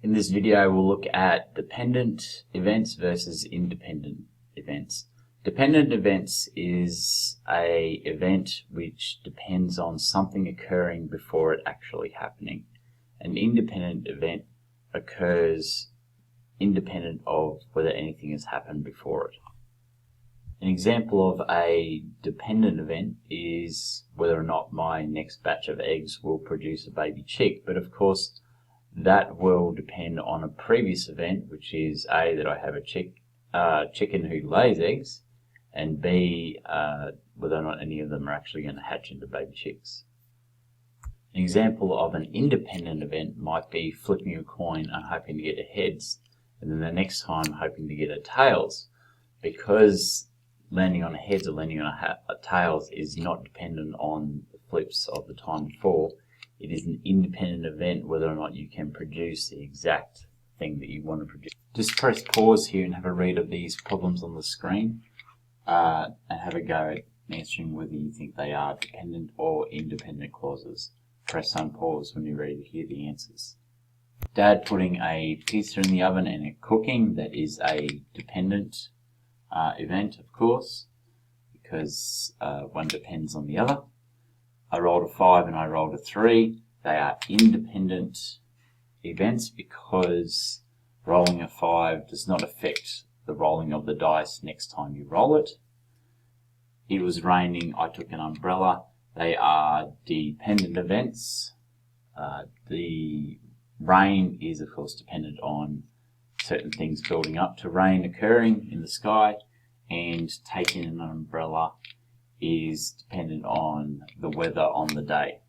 In this video, we'll look at dependent events versus independent events. Dependent events is an event which depends on something occurring before it actually happening. An independent event occurs independent of whether anything has happened before it. An example of a dependent event is whether or not my next batch of eggs will produce a baby chick, but of course that will depend on a previous event, which is A, that I have a chicken who lays eggs, and B, whether or not any of them are actually going to hatch into baby chicks. An example of an independent event might be flipping a coin and hoping to get a heads, and then the next time hoping to get a tails. Because landing on a heads or landing on a tails is not dependent on the flips of the time before, it is an independent event whether or not you can produce the exact thing that you want to produce. Just press pause here and have a read of these problems on the screen and have a go at answering whether you think they are dependent or independent clauses. Press unpause when you're ready to hear the answers. Dad putting a pizza in the oven and it cooking, that is a dependent event, of course, because one depends on the other. I rolled a 5 and I rolled a 3. They are independent events because rolling a 5 does not affect the rolling of the dice next time you roll it. It was raining, I took an umbrella. They are dependent events. The rain is, of course, dependent on certain things building up to rain occurring in the sky, and taking an umbrella is dependent on the weather on the day.